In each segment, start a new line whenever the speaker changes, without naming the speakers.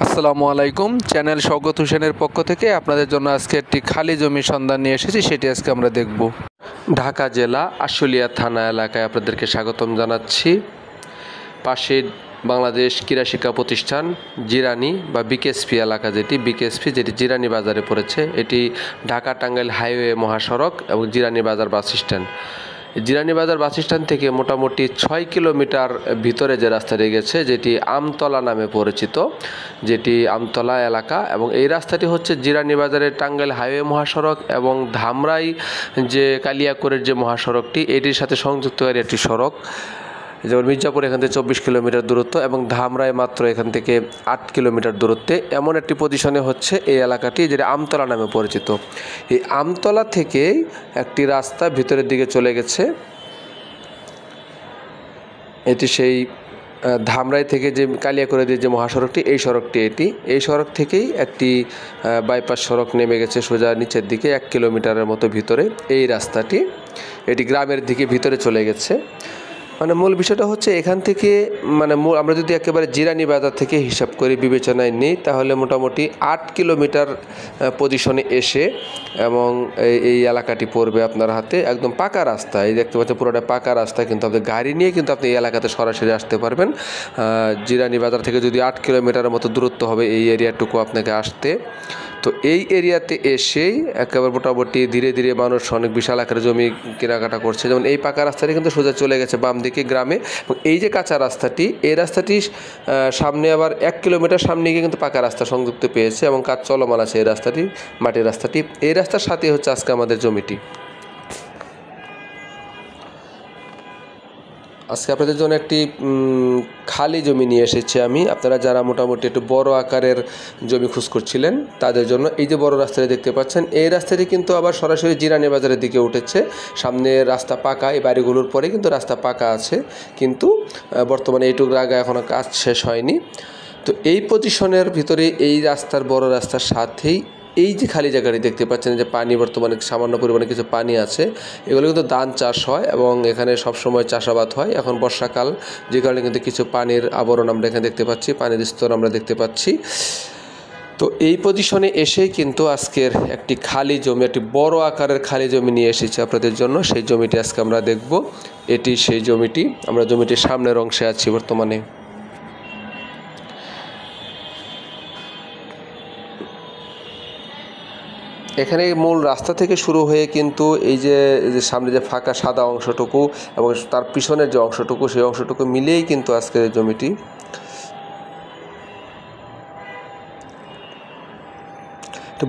আসসালামু আলাইকুম। চ্যানেল শওকত হোসেনের পক্ষ থেকে আপনাদের জন্য আজকে একটি খালি জমির সন্ধান নিয়ে এসেছি, সেটি আজকে আমরা দেখব। ঢাকা জেলা আশুলিয়া থানা এলাকায় আপনাদেরকে স্বাগতম জানাচ্ছি। পাশে বাংলাদেশ ক্রীড়া শিক্ষা প্রতিষ্ঠান জিরানি বা বিকেএসপি এলাকা, যেটি জিরানি বাজারে পড়েছে। এটি ঢাকা টাঙ্গাইল হাইওয়ে মহাসড়ক এবং জিরানি বাজার বাস স্ট্যান্ড। জিরানি বাজার বাস স্ট্যান্ড থেকে মোটামুটি 6 কিলোমিটার ভিতরে যে রাস্তাটি গেছে, যেটি আমতলা নামে পরিচিত, যেটি আমতলা এলাকা, এবং এই রাস্তাটি হচ্ছে জিরানি বাজারের টাঙ্গাইল হাইওয়ে মহাসড়ক এবং ধামরাই যে কালিয়াকৈরের যে মহাসড়কটি, এটির সাথে সংযুক্তকারী একটি সড়ক। যেমন মির্জাপুর এখান থেকে 24 কিলোমিটার দূরত্ব এবং ধামরাই মাত্র এখান থেকে 8 কিলোমিটার দূরত্বে এমন একটি পজিশনে হচ্ছে এই এলাকাটি, যেটা আমতলা নামে পরিচিত। এই আমতলা থেকে একটি রাস্তা ভিতরের দিকে চলে গেছে। এটি সেই ধামরাই থেকে যে কালিয়াকৈরের যে মহাসড়কটি, এই সড়ক থেকেই একটি বাইপাস সড়ক নেমে গেছে সোজা নিচের দিকে 1 কিলোমিটারের মতো ভিতরে। এই রাস্তাটি এটি গ্রামের দিকে ভিতরে চলে গেছে। মূল বিষয়টা হচ্ছে এখান থেকে আমরা যদি একেবারে জিরানি বাজার থেকে হিসাব করে বিবেচনায় নিই, তাহলে মোটামুটি 8 কিলোমিটার পজিশনে এসে এবং এই এলাকাটি পড়বে আপনার হাতে। একদম পাকা রাস্তা, এই দেখতে পাচ্ছেন পুরোটা পাকা রাস্তা, কিন্তু আপনি গাড়ি নিয়ে কিন্তু আপনি এই এলাকাতে সরাসরি আসতে পারবেন। জিরানি বাজার থেকে যদি 8 কিলোমিটারের মতো দূরত্ব হবে এই এরিয়াটুকু আপনাকে আসতে। তো এই এরিয়াতে এসেই একেবারে মোটামুটি ধীরে ধীরে মানুষ অনেক বিশাল আকারে জমি কেনাকাটা করছে। যেমন এই পাকা রাস্তাটি কিন্তু সোজা চলে গেছে বাম দিকে গ্রামে, এবং এই যে কাঁচা রাস্তাটি, এই রাস্তাটি সামনে আবার 1 কিলোমিটার সামনে গিয়ে কিন্তু পাকা রাস্তা সংযুক্ত পেয়েছে এবং কাজ চলমান আছে এই রাস্তাটি, মাটির রাস্তাটি। এই রাস্তার সাথে হচ্ছে আজকে আমাদের জমিটি। আজকে আপনাদের জন্য একটি খালি জমি নিয়ে এসেছি আমি। আপনারা যারা মোটামুটি একটু বড় আকারের জমি খোঁজ করছিলেন তাদের জন্য এই যে বড় রাস্তাটি দেখতে পাচ্ছেন, এই রাস্তাটি কিন্তু আবার সরাসরি জিরানি বাজারের দিকে উঠেছে। সামনে রাস্তা পাকা, এই বাড়িগুলোর পরে কিন্তু রাস্তা পাকা আছে, কিন্তু বর্তমানে এইটুকু জায়গা এখনও কাজ শেষ হয়নি। তো এই পজিশনের ভিতরে এই রাস্তার বড় রাস্তার সাথেই এই যে খালি জায়গাটি দেখতে পাচ্ছেন, যে পানি বর্তমানে সামান্য পরিমাণে কিছু পানি আছে, এগুলো কিন্তু ধান চাষ হয় এবং এখানে সবসময় চাষাবাদ হয়। এখন বর্ষাকাল, যে কারণে কিন্তু কিছু পানির আবরণ আমরা এখানে দেখতে পাচ্ছি, পানির স্তর আমরা দেখতে পাচ্ছি। তো এই পজিশনে এসেই কিন্তু আজকের একটি খালি জমি, একটি বড় আকারের খালি জমি নিয়ে এসেছি আপনাদের জন্য। সেই জমিটি আজকে আমরা দেখব। এটি সেই জমিটি, আমরা জমিটির সামনের অংশে আছি বর্তমানে। এখানে মূল রাস্তা থেকে শুরু হয়ে কিন্তু এই যে সামনে যে ফাঁকা সাদা অংশটুকু এবং তার পিছনের যে অংশটুকু, সেই অংশটুকু মিলিয়েই কিন্তু আজকের জমিটি।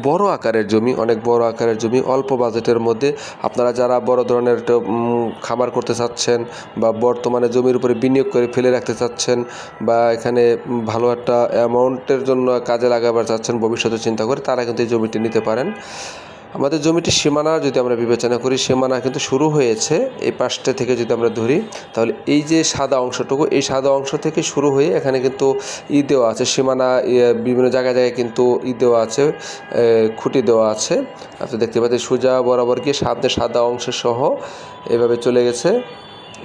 বড় আকারের জমি, অনেক বড় আকারের জমি, অল্প বাজেটের মধ্যে আপনারা যারা বড় ধরনের একটা খামার করতে চাচ্ছেন বা বর্তমানে জমির উপরে বিনিয়োগ করে ফেলে রাখতে চাচ্ছেন বা এখানে ভালো একটা অ্যামাউন্টের জন্য কাজে লাগাবার চাচ্ছেন ভবিষ্যতে চিন্তা করে, তারা কিন্তু এই জমিটি নিতে পারেন। আমাদের জমিটির সীমানা যদি আমরা বিবেচনা করি, সীমানা কিন্তু শুরু হয়েছে এই পাশটা থেকে যদি আমরা ধরি, তাহলে এই যে সাদা অংশটুকু, এই সাদা অংশ থেকে শুরু হয়ে এখানে কিন্তু দেওয়া আছে সীমানা, বিভিন্ন জায়গায় জায়গায় কিন্তু দেওয়া আছে, খুঁটি দেওয়া আছে। আপনি দেখতে পাচ্ছেন সোজা বরাবর গিয়ে সামনে সাদা অংশ সহ এভাবে চলে গেছে।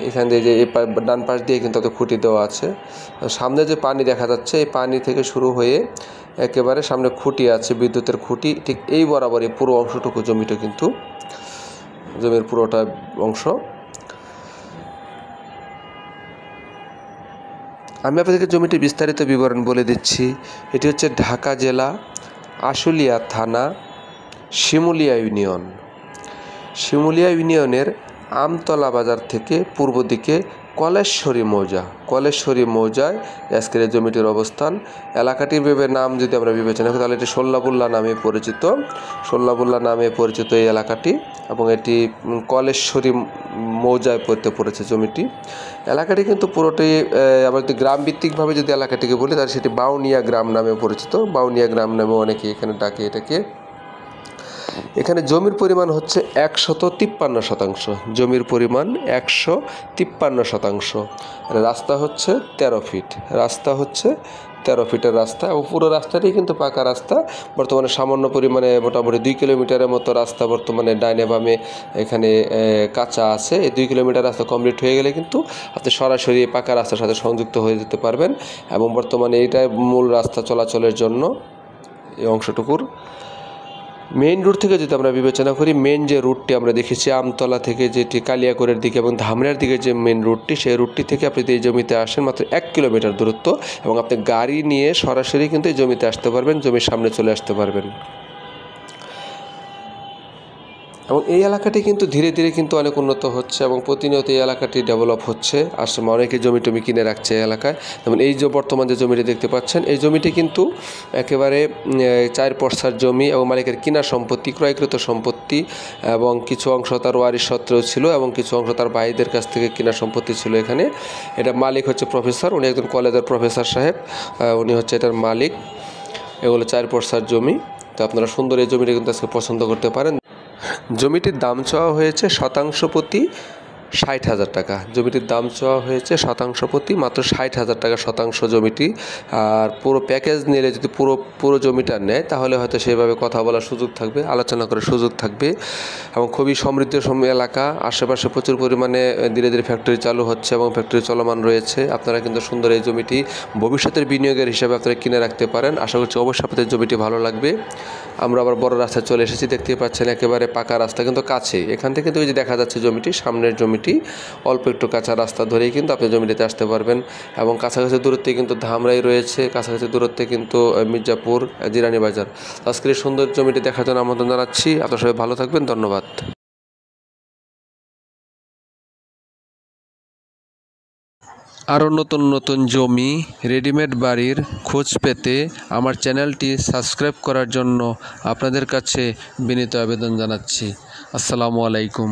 এখান দিয়ে যে এই ডান পাশ দিয়ে কিন্তু খুঁটি দেওয়া আছে। সামনে যে পানি দেখা যাচ্ছে, এই পানি থেকে শুরু হয়ে একেবারে সামনে খুঁটি আছে, বিদ্যুতের খুঁটি, ঠিক এই বরাবর এই পুরো অংশটুকু জমিটা কিন্তু জমির পুরোটা অংশ। আমি আপনাদেরকে জমিটির বিস্তারিত বিবরণ বলে দিচ্ছি। এটি হচ্ছে ঢাকা জেলা আশুলিয়া থানা শিমুলিয়া ইউনিয়ন। শিমুলিয়া ইউনিয়নের আমতলা বাজার থেকে পূর্ব দিকে কলেশ্বরী মৌজায় আজকের এই জমিটির অবস্থান। এলাকাটির নাম যদি আমরা বিবেচনা করি, তাহলে এটি সোল্লাবুল্লা নামে পরিচিত এই এলাকাটি, এবং এটি কলেশ্বরী মৌজায় পড়েছে জমিটি। এলাকাটি কিন্তু পুরোটাই, আবার যদি গ্রাম ভিত্তিকভাবে যদি এলাকাটিকে বলি, তাহলে সেটি বাউনিয়া গ্রাম নামে পরিচিত। বাউনিয়া গ্রাম নামে অনেকে এখানে ডাকে এটাকে। এখানে জমির পরিমাণ হচ্ছে 153 শতাংশ, জমির পরিমাণ 153 শতাংশ। রাস্তা হচ্ছে 13 ফিট, 13 ফিটের রাস্তা এবং পুরো রাস্তাটি কিন্তু পাকা রাস্তা। বর্তমানে সামান্য পরিমাণে মোটামুটি 2 কিলোমিটারের মতো রাস্তা বর্তমানে ডাইনে বামে এখানে কাঁচা আছে। এই 2 কিলোমিটার রাস্তা কমপ্লিট হয়ে গেলে কিন্তু আপনি সরাসরি পাকা রাস্তার সাথে সংযুক্ত হয়ে যেতে পারবেন এবং বর্তমানে এইটাই মূল রাস্তা চলাচলের জন্য এই অংশটুকুর। মেইন রুট থেকে যদি আমরা বিবেচনা করি, মেইন যে রুটটি আমরা দেখেছি আমতলা থেকে যেটি কালিয়াকৈরের দিকে এবং ধামরার দিকে যে মেইন রুটটি, সেই রুটটি থেকে আপনি এই জমিতে আসেন মাত্র 1 কিলোমিটার দূরত্ব এবং আপনি গাড়ি নিয়ে সরাসরি কিন্তু এই জমিতে আসতে পারবেন, জমির সামনে চলে আসতে পারবেন। এবং এই এলাকাটি কিন্তু ধীরে ধীরে কিন্তু অনেক উন্নত হচ্ছে এবং প্রতিনিয়ত এই এলাকাটি ডেভেলপ হচ্ছে। আসলে অনেকে জমি টমি কিনে রাখছে এই এলাকায়। যেমন এই যে বর্তমান যে জমিটি দেখতে পাচ্ছেন, এই জমিটি কিন্তু একেবারে 4 পর্সার জমি এবং মালিকের কিনা সম্পত্তি, ক্রয়কৃত সম্পত্তি এবং কিছু অংশ তার ওয়ারিশ সত্ত্বেও ছিল এবং কিছু অংশ তার ভাইদের কাছ থেকে কিনা সম্পত্তি ছিল এখানে। এটা মালিক হচ্ছে প্রফেসর, উনি একজন কলেজের প্রফেসর সাহেব, উনি হচ্ছে এটার মালিক। এগুলো 4 পর্সার জমি। তো আপনারা সুন্দর এই জমিটা কিন্তু আজকে পছন্দ করতে পারেন। জমিটির দাম চাওয়া হয়েছে শতাংশ প্রতি 60,000 টাকা। জমিটির দাম চাওয়া হয়েছে শতাংশ প্রতি মাত্র 60,000 টাকা শতাংশ জমিটি। আর পুরো প্যাকেজ নিলে যদি পুরো জমিটা নেয় তাহলে হয়তো সেভাবে কথা বলার সুযোগ থাকবে, আলোচনা করার সুযোগ থাকবে। এবং খুবই সমৃদ্ধ এলাকা, আশেপাশে প্রচুর পরিমাণে ধীরে ধীরে ফ্যাক্টরি চালু হচ্ছে এবং ফ্যাক্টরি চলমান রয়েছে। আপনারা কিন্তু সুন্দর এই জমিটি ভবিষ্যতের বিনিয়োগের হিসাবে আপনারা কিনে রাখতে পারেন। আশা করছি অবশ্যই আপনাদের জমিটি ভালো লাগবে। আমরা আবার বড় রাস্তায় চলে এসেছি, দেখতেই পাচ্ছেন একেবারে পাকা রাস্তা কিন্তু কাছেই। এখান থেকে কিন্তু ওই যে দেখা যাচ্ছে জমিটি, সামনের জমিটি, অল্প একটু কাঁচা রাস্তা ধরেই কিন্তু আপনি জমিটিতে আসতে পারবেন। এবং কাছাকাছি দূরত্বে কিন্তু ধামরাই রয়েছে, কাছাকাছি দূরত্বে কিন্তু মির্জাপুর, জিরানি বাজার। আজকের এই সুন্দর জমিটি দেখার জন্য আমন্ত্রণ জানাচ্ছি। আপনারা সবাই ভালো থাকবেন, ধন্যবাদ। আরও নতুন নতুন জমি, রেডিমেড বাড়ির খোঁজ পেতে আমার চ্যানেলটি সাবস্ক্রাইব করার জন্য আপনাদের কাছে বিনীত আবেদন জানাচ্ছি। আসসালামু আলাইকুম।